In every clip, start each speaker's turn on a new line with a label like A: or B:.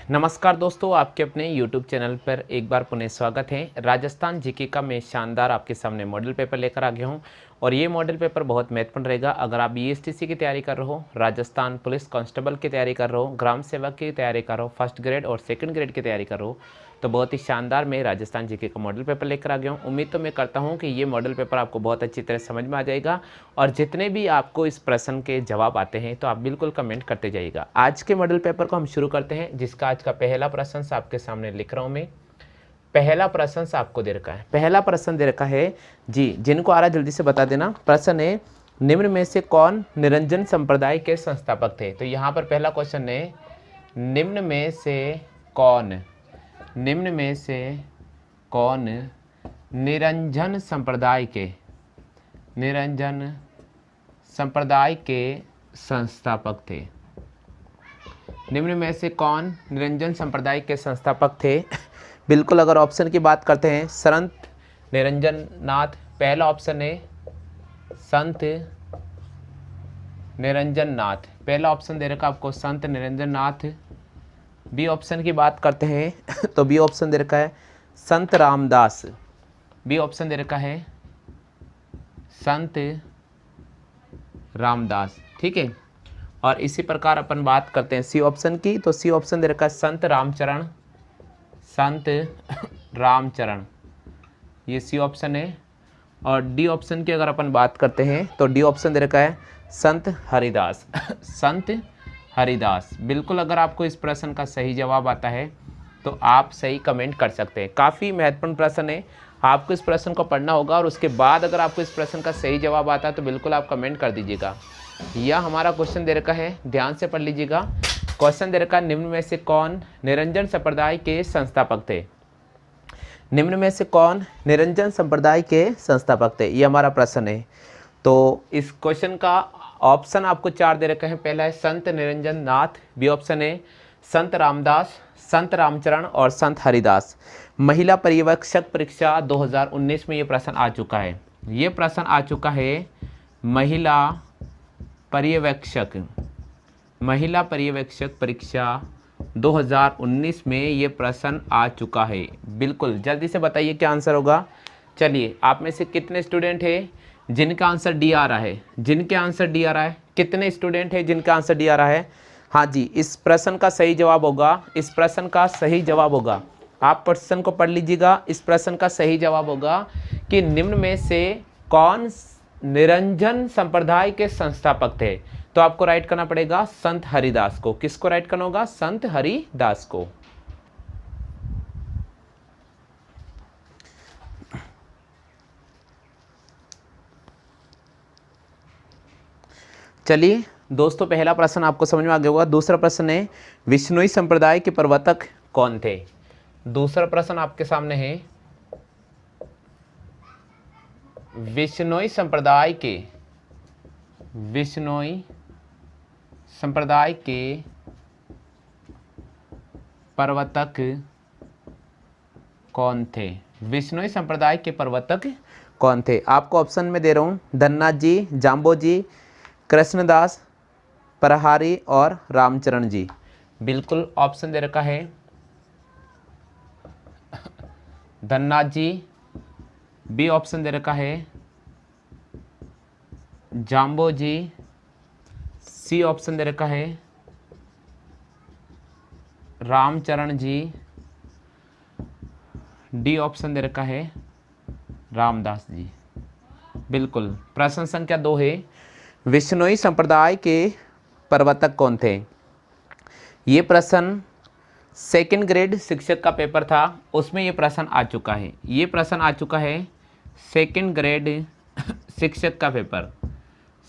A: नमस्कार दोस्तों, आपके अपने YouTube चैनल पर एक बार पुनः स्वागत है। राजस्थान जीके का मैं शानदार आपके सामने मॉडल पेपर लेकर आ गया हूं और ये मॉडल पेपर बहुत महत्वपूर्ण रहेगा। अगर आप बीएसटीसी की तैयारी कर रहे हो, राजस्थान पुलिस कांस्टेबल की तैयारी कर रहे हो, ग्राम सेवक की तैयारी कर रहे हो, फर्स्ट ग्रेड और सेकंड ग्रेड की तैयारी कर रहे हो, तो बहुत ही शानदार मैं राजस्थान जीके का मॉडल पेपर लेकर आ गया हूँ। उम्मीद तो मैं करता हूँ कि ये मॉडल पेपर आपको बहुत अच्छी तरह समझ में आ जाएगा और जितने भी आपको इस प्रश्न के जवाब आते हैं तो आप बिल्कुल कमेंट करते जाइएगा। आज के मॉडल पेपर को हम शुरू करते हैं, जिसका आज का पहला प्रश्न आपके सामने लिख रहा हूँ मैं। पहला प्रश्न आपको दे रखा है, पहला प्रश्न दे रखा है जी, जिनको आ रहा है जल्दी से बता देना। प्रश्न है, निम्न में से कौन निरंजन संप्रदाय के संस्थापक थे? तो यहाँ पर पहला क्वेश्चन है, निम्न में से कौन निरंजन संप्रदाय के संस्थापक थे? निम्न में से कौन निरंजन संप्रदाय के संस्थापक थे? बिल्कुल, अगर ऑप्शन की बात करते हैं, संत निरंजन नाथ पहला ऑप्शन है, संत निरंजन नाथ पहला ऑप्शन दे रखा आपको, संत निरंजन नाथ। बी ऑप्शन की बात करते हैं तो बी ऑप्शन दे रखा है संत रामदास। बी ऑप्शन दे रखा है संत रामदास, ठीक है। और इसी प्रकार अपन बात करते हैं सी ऑप्शन की, तो सी ऑप्शन दे रखा है संत रामचरण, ये सी ऑप्शन है। और डी ऑप्शन की अगर अपन बात करते हैं तो डी ऑप्शन दे रखा है संत हरिदास संत हरिदास। बिल्कुल, अगर आपको इस प्रश्न का सही जवाब आता है तो आप सही कमेंट कर सकते हैं। काफ़ी महत्वपूर्ण प्रश्न है, आपको इस प्रश्न को पढ़ना होगा और उसके बाद अगर आपको इस प्रश्न का सही जवाब आता है तो बिल्कुल आप कमेंट कर दीजिएगा। यह हमारा क्वेश्चन दे रखा है, ध्यान से पढ़ लीजिएगा। क्वेश्चन दे रखा है, निम्न में से कौन निरंजन संप्रदाय के संस्थापक थे? निम्न में से कौन निरंजन संप्रदाय के संस्थापक थे, ये हमारा प्रश्न है। तो इस क्वेश्चन का ऑप्शन आपको 4 दे रखे हैं। पहला है संत निरंजन नाथ, बी ऑप्शन है संत रामदास, संत रामचरण और संत हरिदास। महिला पर्यवेक्षक परीक्षा 2019 में ये प्रश्न आ चुका है। ये प्रश्न आ चुका है महिला पर्यवेक्षक परीक्षा 2019 में ये प्रश्न आ चुका है। बिल्कुल, जल्दी से बताइए क्या आंसर होगा। चलिए, आप में से कितने स्टूडेंट हैं जिनका आंसर डी आ रहा है? जिनके आंसर डी आ रहा है, कितने स्टूडेंट हैं जिनका आंसर डी आ रहा है? हाँ जी, इस प्रश्न का सही जवाब होगा, इस प्रश्न का सही जवाब होगा, आप प्रश्न को पढ़ लीजिएगा। इस प्रश्न का सही जवाब होगा कि निम्न में से कौन निरंजन संप्रदाय के संस्थापक थे? तो आपको राइट करना पड़ेगा संत हरिदास को। किसको राइट करना होगा? संत हरिदास को। चलिए दोस्तों, पहला प्रश्न आपको समझ में आ गया होगा। दूसरा प्रश्न है, विश्नोई संप्रदाय के प्रवर्तक कौन थे? दूसरा प्रश्न आपके सामने है, विश्नोई संप्रदाय के प्रवर्तक कौन थे? विश्नोई संप्रदाय के प्रवर्तक कौन थे? आपको ऑप्शन में दे रहा हूँ, धन्ना जी, जाम्बो जी, कृष्णदास, प्रहारी और रामचरण जी। बिल्कुल, ऑप्शन दे रखा है धन्ना जी, बी ऑप्शन दे रखा है जाम्बो जी, सी ऑप्शन दे रखा है रामचरण जी, डी ऑप्शन दे रखा है रामदास जी। बिल्कुल, प्रश्न संख्या 2 है, विश्नोई संप्रदाय के प्रवर्तक कौन थे? ये प्रश्न सेकंड ग्रेड शिक्षक का पेपर था, उसमें ये प्रश्न आ चुका है। ये प्रश्न आ चुका है सेकंड ग्रेड शिक्षक का पेपर।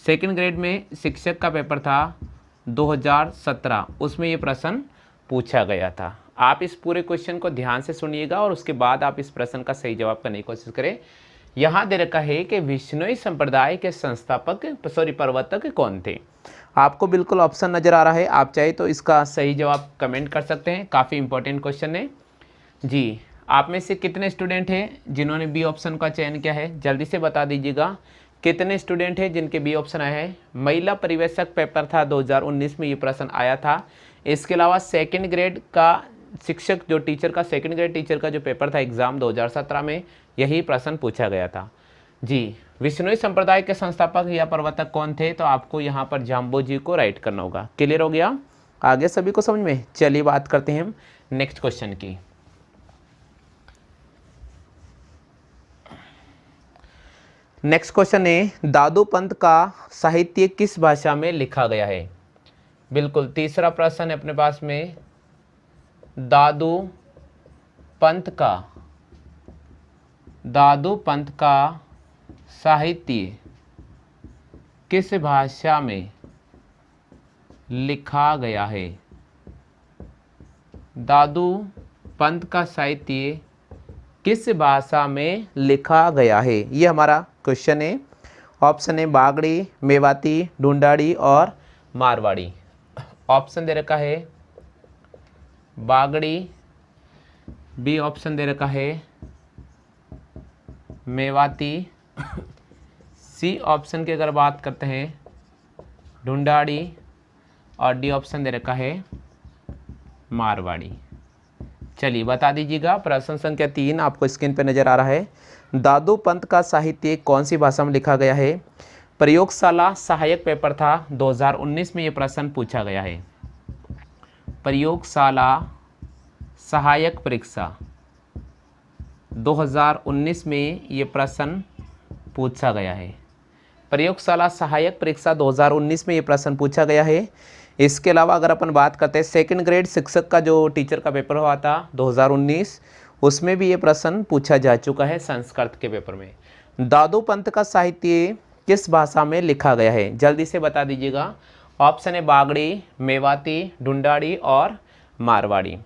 A: सेकंड ग्रेड में शिक्षक का पेपर था 2017, उसमें ये प्रश्न पूछा गया था। आप इस पूरे क्वेश्चन को ध्यान से सुनिएगा और उसके बाद आप इस प्रश्न का सही जवाब करने की कोशिश करें। यहाँ दे रखा है कि विश्नोई संप्रदाय के प्रवर्तक कौन थे? आपको बिल्कुल ऑप्शन नज़र आ रहा है, आप चाहे तो इसका सही जवाब कमेंट कर सकते हैं। काफ़ी इंपॉर्टेंट क्वेश्चन है जी। आप में से कितने स्टूडेंट हैं जिन्होंने बी ऑप्शन का चयन किया है? जल्दी से बता दीजिएगा। कितने स्टूडेंट हैं जिनके बी ऑप्शन आए हैं? महिला परिवेशक पेपर था 2019 में ये प्रश्न आया था। इसके अलावा सेकंड ग्रेड का शिक्षक जो टीचर का सेकंड ग्रेड टीचर का जो पेपर था एग्जाम 2017 में, यही प्रश्न पूछा गया था जी। विश्नोई संप्रदाय के संस्थापक या प्रवर्तक कौन थे? तो आपको यहाँ पर जाम्बो जी को राइट करना होगा। क्लियर हो गया आगे सभी को समझ में? चलिए बात करते हैं हम नेक्स्ट क्वेश्चन की। नेक्स्ट क्वेश्चन है, दादू पंत का साहित्य किस भाषा में लिखा गया है? बिल्कुल तीसरा प्रश्न है अपने पास में, दादू पंत का साहित्य किस भाषा में लिखा गया है? दादू पंत का साहित्य किस भाषा में लिखा गया है? ये हमारा क्वेश्चन है। ऑप्शन है बागड़ी, मेवाती, ढूंढाड़ी और मारवाड़ी। ऑप्शन दे रखा है बागड़ी, बी ऑप्शन दे रखा है मेवाती, सी ऑप्शन की अगर बात करते हैं ढूंढाड़ी और डी ऑप्शन दे रखा है मारवाड़ी। चलिए बता दीजिएगा। प्रश्न संख्या 3 आपको स्क्रीन पे नज़र आ रहा है। दादू पंत का साहित्य कौन सी भाषा में लिखा गया है? प्रयोगशाला सहायक पेपर था 2019 में ये प्रश्न पूछा गया है। प्रयोगशाला सहायक परीक्षा 2019 में ये प्रश्न पूछा गया है। प्रयोगशाला सहायक परीक्षा 2019 में ये प्रश्न पूछा गया है। इसके अलावा अगर अपन बात करते हैं सेकंड ग्रेड शिक्षक का जो टीचर का पेपर हुआ था 2019, उसमें भी ये प्रश्न पूछा जा चुका है संस्कृत के पेपर में। दादू पंत का साहित्य किस भाषा में लिखा गया है? जल्दी से बता दीजिएगा। ऑप्शन है बागड़ी, मेवाती, ढूंढाड़ी और मारवाड़ी।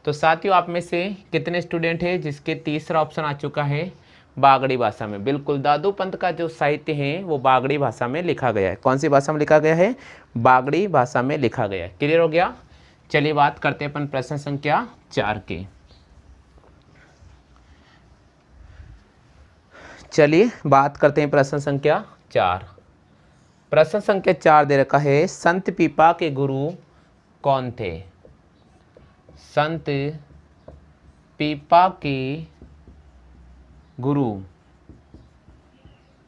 A: तो साथियों आप में से कितने स्टूडेंट हैं जिसके तीसरा ऑप्शन आ चुका है बागड़ी भाषा में? बिल्कुल दादू पंत का जो साहित्य है वो बागड़ी भाषा में लिखा गया है। कौन सी भाषा में लिखा गया है? बागड़ी भाषा में लिखा गया है। क्लियर हो गया? चलिए बात करते हैं अपन प्रश्न संख्या 4 की। चलिए बात करते हैं प्रश्न संख्या 4। प्रश्न संख्या 4 दे रखा है, संत पीपा के गुरु कौन थे? संत पीपा के गुरु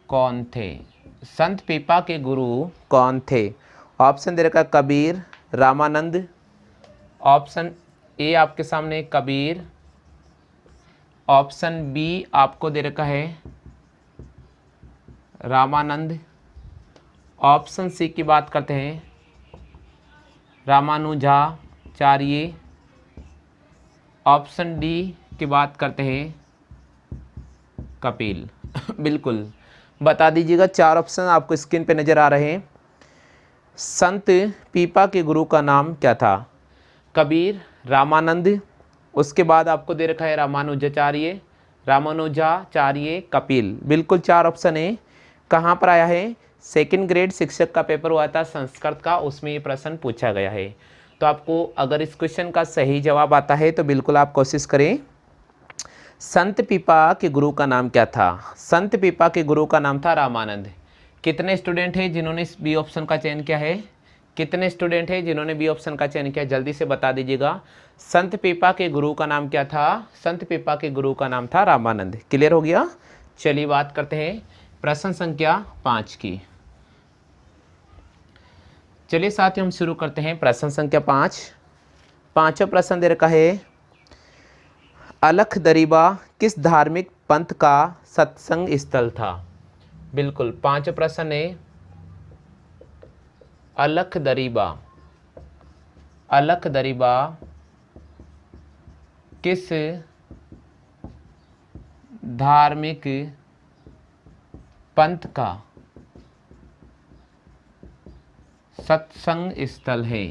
A: कौन थे? संत पीपा के गुरु कौन थे? ऑप्शन दे रखा कबीर, रामानंद। ऑप्शन ए आपके सामने कबीर, ऑप्शन बी आपको दे रखा है रामानंद, ऑप्शन सी की बात करते हैं रामानुजाचार्य, ऑप्शन डी की बात करते हैं कपिल। बिल्कुल बता दीजिएगा। 4 ऑप्शन आपको स्क्रीन पे नज़र आ रहे हैं। संत पीपा के गुरु का नाम क्या था? कबीर, रामानंद, उसके बाद आपको दे रखा है रामानुजाचार्य, कपिल। बिल्कुल 4 ऑप्शन है। कहाँ पर आया है? सेकंड ग्रेड शिक्षक का पेपर हुआ था संस्कृत का, उसमें ये प्रश्न पूछा गया है। तो आपको अगर इस क्वेश्चन का सही जवाब आता है तो बिल्कुल आप कोशिश करें। संत पीपा के गुरु का नाम क्या था? संत पीपा के गुरु का नाम था रामानंद। कितने स्टूडेंट हैं जिन्होंने इस बी ऑप्शन का चयन किया है? कितने स्टूडेंट हैं जिन्होंने बी ऑप्शन का चयन किया? जल्दी से बता दीजिएगा। संत पीपा के गुरु का नाम क्या था? संत पीपा के गुरु का नाम था रामानंद। क्लियर हो गया? चलिए बात करते हैं प्रश्न संख्या 5 की। चलिए साथियों हम शुरू करते हैं प्रश्न संख्या 5। पांचवा प्रश्न दे रखा है, अलख दरीबा किस धार्मिक पंथ का सत्संग स्थल था? बिल्कुल 5वां प्रश्न है, अलख दरीबा किस धार्मिक पंथ का सत्संग स्थल है?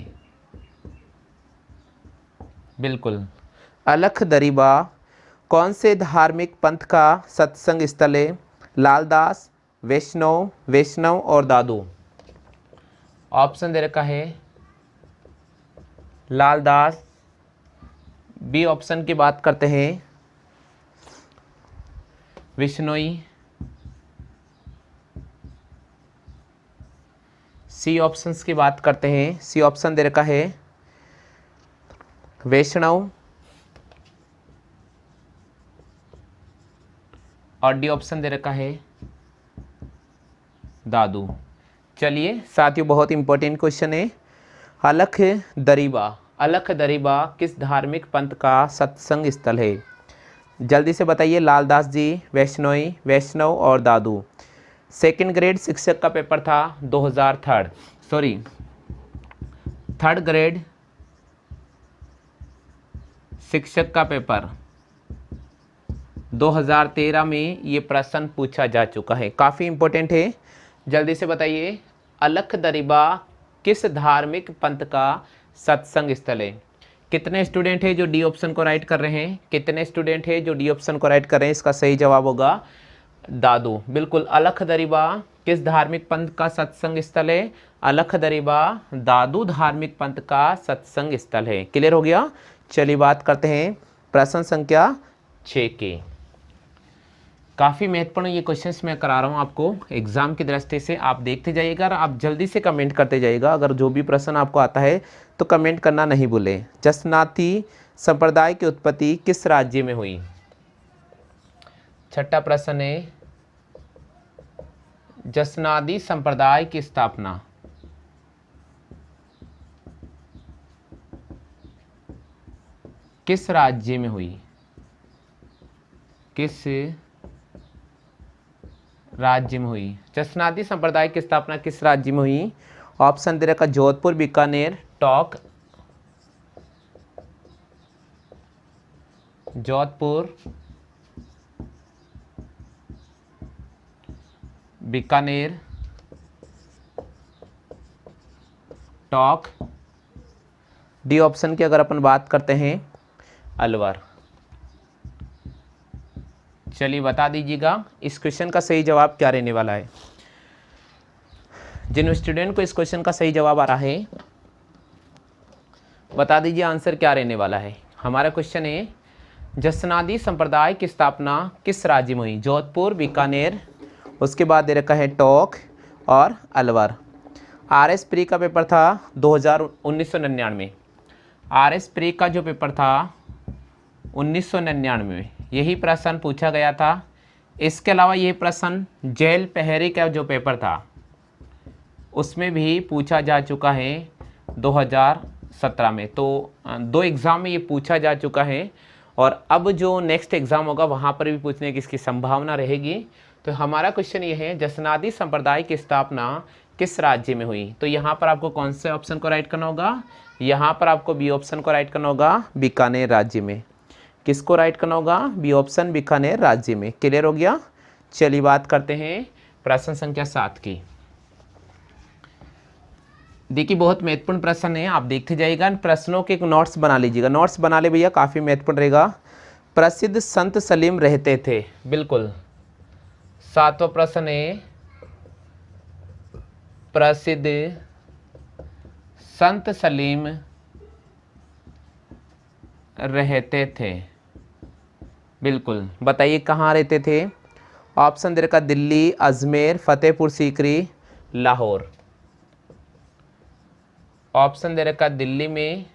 A: बिल्कुल अलख दरीबा कौन से धार्मिक पंथ का सत्संग स्थल है? लालदास, वैष्णव और दादू। ऑप्शन दे रखा है लालदास, बी ऑप्शन की बात करते हैं विश्नोई, सी ऑप्शंस की बात करते हैं, सी ऑप्शन दे रखा है वैष्णव और डी ऑप्शन दे रखा है दादू। चलिए साथियों, बहुत इंपॉर्टेंट क्वेश्चन है। अलख दरीबा, अलख दरीबा किस धार्मिक पंथ का सत्संग स्थल है? जल्दी से बताइए। लालदास जी, वैष्णोई, वैष्णव और दादू। सेकंड ग्रेड शिक्षक का पेपर था 3rd ग्रेड शिक्षक का पेपर 2013 में ये प्रश्न पूछा जा चुका है, काफ़ी इंपॉर्टेंट है। जल्दी से बताइए, अलख दरीबा किस धार्मिक पंथ का सत्संग स्थल है? कितने स्टूडेंट है जो डी ऑप्शन को राइट कर रहे हैं? कितने स्टूडेंट है जो डी ऑप्शन को राइट कर रहे हैं? इसका सही जवाब होगा दादू। बिल्कुल, अलख दरीबा किस धार्मिक पंथ का सत्संग स्थल है? अलख दरीबा दादू धार्मिक पंथ का सत्संग स्थल है। क्लियर हो गया? चलिए बात करते हैं प्रश्न संख्या 6 की। काफ़ी महत्वपूर्ण ये क्वेश्चंस मैं करा रहा हूँ आपको एग्जाम की दृष्टि से, आप देखते जाइएगा और आप जल्दी से कमेंट करते जाइएगा। अगर जो भी प्रश्न आपको आता है तो कमेंट करना नहीं भूलें। जसनाती संप्रदाय की उत्पत्ति किस राज्य में हुई? छठा प्रश्न है, जसनादी संप्रदाय की स्थापना किस राज्य में हुई? किस राज्य में हुई? जसनादी संप्रदाय की स्थापना किस राज्य में हुई? ऑप्शन दे रखा जोधपुर, बीकानेर, टोंक, जोधपुर, बीकानेर, टोंक। डी ऑप्शन की अगर अपन बात करते हैं अलवर। चलिए बता दीजिएगा इस क्वेश्चन का सही जवाब क्या रहने वाला है। जिन स्टूडेंट को इस क्वेश्चन का सही जवाब आ रहा है बता दीजिए आंसर क्या रहने वाला है। हमारा क्वेश्चन है, जसनादी संप्रदाय की स्थापना किस राज्य में हुई? जोधपुर, बीकानेर, उसके बाद दे रखा है टोंक और अलवर। RS प्री का पेपर था 1999। RS प्री का जो पेपर था 1999 में यही प्रश्न पूछा गया था। इसके अलावा ये प्रश्न जेल पहरे का जो पेपर था उसमें भी पूछा जा चुका है 2017 में। तो 2 एग्ज़ाम में ये पूछा जा चुका है और अब जो नेक्स्ट एग्ज़ाम होगा वहाँ पर भी पूछने की इसकी संभावना रहेगी। तो हमारा क्वेश्चन ये है, जसनादी संप्रदाय की स्थापना किस राज्य में हुई? तो यहाँ पर आपको कौन से ऑप्शन को राइट करना होगा? यहाँ पर आपको बी ऑप्शन को राइट करना होगा, बीकानेर राज्य में। किसको राइट करना होगा? बी ऑप्शन, बीकानेर राज्य में। क्लियर हो गया? चलिए बात करते हैं प्रश्न संख्या 7 की। देखिए बहुत महत्वपूर्ण प्रश्न है, आप देखते जाइएगा। प्रश्नों के नोट्स बना लीजिएगा, नोट्स बना ले भैया, काफ़ी महत्वपूर्ण रहेगा। प्रसिद्ध संत सलीम रहते थे, बिल्कुल 7वां प्रश्न है, प्रसिद्ध संत सलीम रहते थे। बिल्कुल बताइए कहाँ रहते थे? ऑप्शन दे रखा दिल्ली, अजमेर, फतेहपुर सीकरी, लाहौर। ऑप्शन दे रखा दिल्ली में,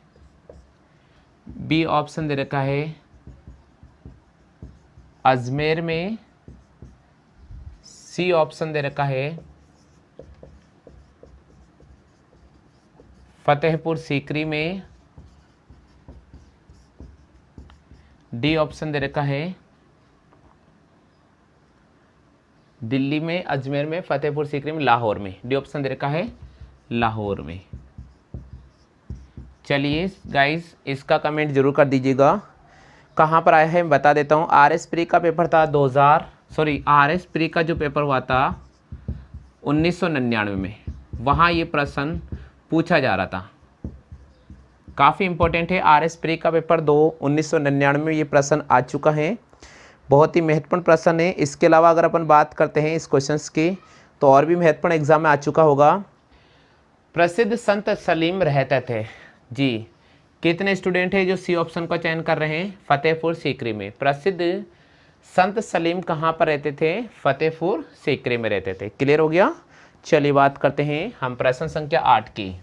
A: बी ऑप्शन दे रखा है अजमेर में, सी ऑप्शन दे रखा है फतेहपुर सीकरी में, डी ऑप्शन दे रखा है दिल्ली में, अजमेर में, फतेहपुर सीकरी में, लाहौर में। डी ऑप्शन दे रखा है लाहौर में। चलिए गाइस इसका कमेंट जरूर कर दीजिएगा कहाँ पर आया है, मैं बता देता हूँ। RS प्री का पेपर था RS प्री का जो पेपर हुआ था 1999 में, वहाँ ये प्रश्न पूछा जा रहा था। काफ़ी इंपॉर्टेंट है, RS प्री का पेपर 1999 में ये प्रश्न आ चुका है। बहुत ही महत्वपूर्ण प्रश्न है। इसके अलावा अगर अपन बात करते हैं इस क्वेश्चंस की तो और भी महत्वपूर्ण एग्जाम में आ चुका होगा। प्रसिद्ध संत सलीम रहते थे जी। कितने स्टूडेंट है जो सी ऑप्शन का चयन कर रहे हैं? फतेहपुर सीकरी में। प्रसिद्ध संत सलीम कहाँ पर रहते थे? फतेहपुर सीकरी में रहते थे। क्लियर हो गया? चलिए बात करते हैं हम प्रश्न संख्या 8 की।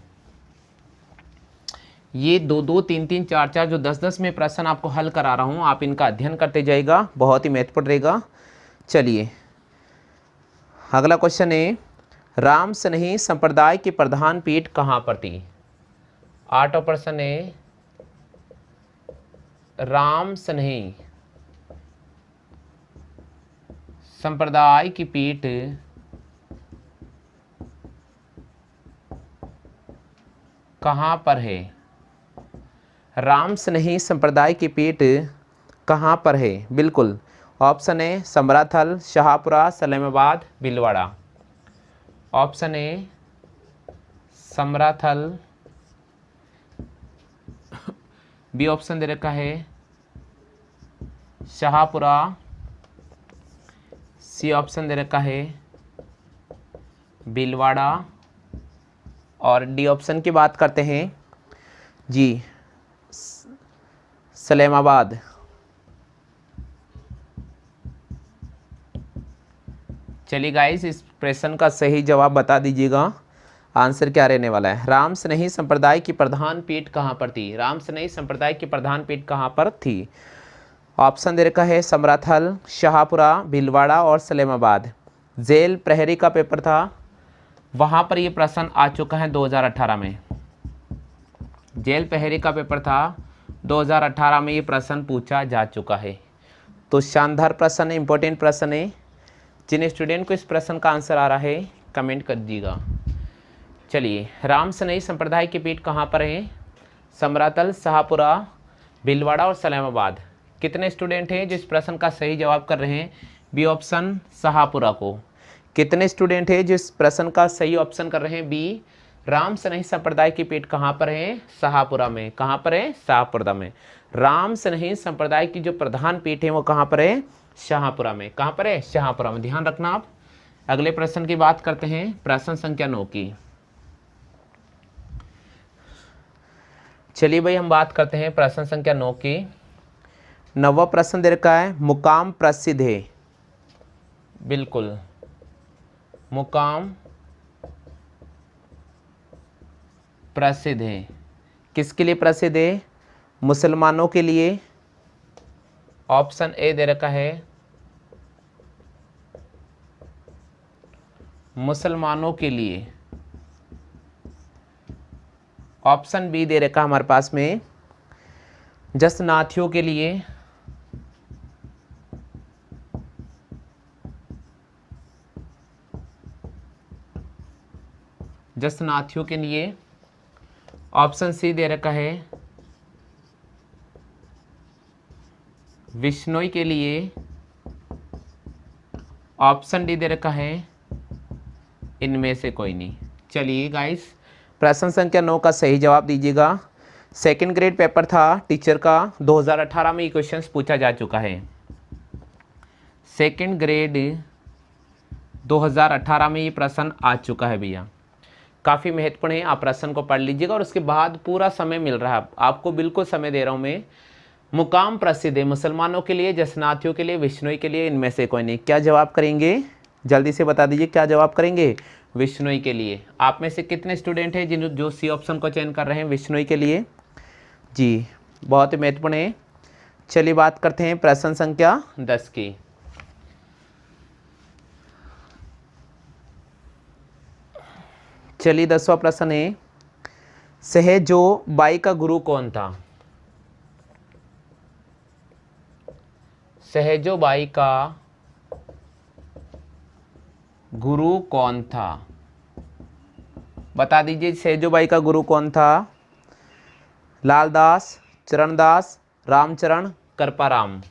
A: ये 2-2, 3-3, 4-4 जो 10-10 में प्रश्न आपको हल करा रहा हूँ, आप इनका अध्ययन करते जाइएगा, बहुत ही महत्वपूर्ण रहेगा। चलिए अगला क्वेश्चन है, राम स्नेही संप्रदाय की प्रधान पीठ कहाँ पर थी? 8वां प्रश्न है, राम स्नेही संप्रदाय की पीठ कहाँ पर है? राम स्नेही संप्रदाय की पीठ कहाँ पर है? बिल्कुल, option A Samrathal, Shahpura, Salemabad, Bhilwara. Option A Samrathal, B option दे रखा है शाहपुरा, सी ऑप्शन दे रखा है भीलवाड़ा, और डी ऑप्शन की बात करते हैं जी सलेमाबाद। चलिए गाइस, इस प्रश्न का सही जवाब बता दीजिएगा, आंसर क्या रहने वाला है। राम स्नेही संप्रदाय की प्रधान पीठ कहाँ पर थी? राम स्नेही संप्रदाय की प्रधान पीठ कहाँ पर थी? ऑप्शन दे रखा है समराथल, शाहपुरा, भीलवाड़ा और सलेमाबाद। जेल प्रहरी का पेपर था, वहाँ पर ये प्रश्न आ चुका है 2018 में। जेल प्रहरी का पेपर था 2018 में, ये प्रश्न पूछा जा चुका है। तो शानदार प्रश्न है, इंपॉर्टेंट प्रश्न है। जिन स्टूडेंट को इस प्रश्न का आंसर आ रहा है कमेंट कर दीजिएगा। चलिए, राम स्नेही संप्रदाय की पीठ कहाँ पर है? समरातल, शाहपुरा, भीलवाड़ा और सलेमाबाद। कितने स्टूडेंट हैं जो इस प्रश्न का सही जवाब कर रहे हैं बी ऑप्शन शाहपुरा को? कितने स्टूडेंट हैं जो इस प्रश्न का सही ऑप्शन कर रहे हैं बी, राम स्नेही संप्रदाय की पीठ कहाँ पर है? शाहपुरा में। कहाँ पर है? शाहपुरा में। राम स्नेही संप्रदाय की जो प्रधान पीठ है वो कहाँ पर है? शाहपुरा में। कहाँ पर है? शाहपुरा में। ध्यान रखना आप। अगले प्रश्न की बात करते हैं, प्रश्न संख्या 9 की। चलिए भाई, हम बात करते हैं प्रश्न संख्या 9 की। 9वां प्रश्न दे रखा है, मुकाम प्रसिद्ध है। बिल्कुल, मुकाम प्रसिद्ध है। किसके लिए प्रसिद्ध है? मुसलमानों के लिए। ऑप्शन ए दे रखा है मुसलमानों के लिए। ऑप्शन बी दे रखा हमारे पास में जसनाथियों के लिए। जसनाथियों के लिए। ऑप्शन सी दे रखा है विश्नोई के लिए। ऑप्शन डी दे रखा है इनमें से कोई नहीं। चलिए गाइस, प्रश्न संख्या 9 का सही जवाब दीजिएगा। सेकंड ग्रेड पेपर था टीचर का, 2018 में ये क्वेश्चंस पूछा जा चुका है। सेकंड ग्रेड 2018 में ये प्रश्न आ चुका है भैया। काफ़ी महत्वपूर्ण है, आप प्रश्न को पढ़ लीजिएगा और उसके बाद पूरा समय मिल रहा है आपको, बिल्कुल समय दे रहा हूँ मैं। मुकाम प्रसिद्ध है मुसलमानों के लिए, जसनाथियों के लिए, विश्नोई के लिए, इनमें से कोई नहीं। क्या जवाब करेंगे? जल्दी से बता दीजिए, क्या जवाब करेंगे? विश्नोई के लिए। आप में से कितने स्टूडेंट हैं जिन जो सी ऑप्शन को चयन कर रहे हैं विश्नोई के लिए? जी, बहुत ही महत्वपूर्ण है। चलिए बात करते हैं प्रश्न संख्या 10 की। चलिए 10वां प्रश्न है, सहजो बाई का गुरु कौन था? सहजो बाई का गुरु कौन था? बता दीजिए, सहजो बाई का गुरु कौन था? लालदास, चरणदास, रामचरण, कृपाराम।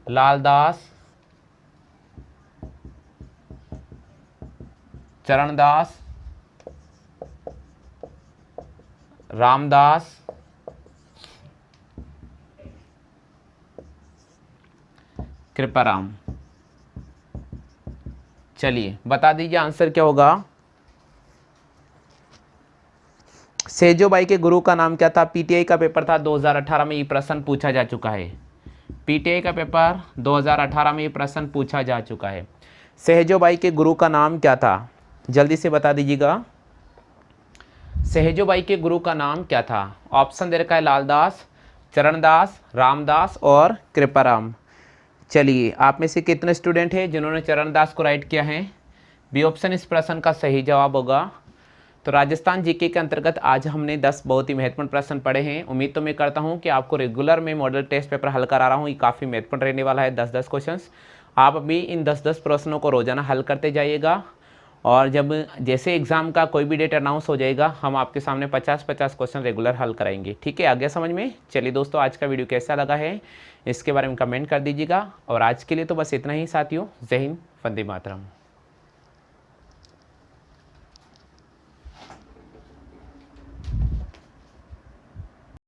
A: लालदास, चरणदास, रामदास, कृपाराम। चलिए बता दीजिए आंसर क्या होगा। सहजो बाई के गुरु का नाम क्या था? पीटीआई का पेपर था 2018 में, ये प्रश्न पूछा जा चुका है। पीटीआई का पेपर 2018 में ये प्रश्न पूछा जा चुका है। सहजो बाई के गुरु का नाम क्या था? जल्दी से बता दीजिएगा। सहेजोबाई के गुरु का नाम क्या था? ऑप्शन दे रखा है लालदास, चरणदास, रामदास और कृपाराम। चलिए, आप में से कितने स्टूडेंट हैं जिन्होंने चरणदास को राइट किया है? बी ऑप्शन इस प्रश्न का सही जवाब होगा। तो राजस्थान जीके के अंतर्गत आज हमने 10 बहुत ही महत्वपूर्ण प्रश्न पढ़े हैं। उम्मीद तो मैं करता हूं कि आपको रेगुलर में मॉडल टेस्ट पेपर हल करा रहा हूं, ये काफ़ी महत्वपूर्ण रहने वाला है। 10-10 क्वेश्चंस आप अभी इन 10-10 प्रश्नों को रोजाना हल करते जाइएगा, और जब जैसे एग्जाम का कोई भी डेट अनाउंस हो जाएगा हम आपके सामने 50-50 क्वेश्चन रेगुलर हल कराएंगे। ठीक है, आ गया समझ में? चलिए दोस्तों, आज का वीडियो कैसा लगा है इसके बारे में कमेंट कर दीजिएगा, और आज के लिए तो बस इतना ही साथियों। जय हिंद, वंदे मातरम।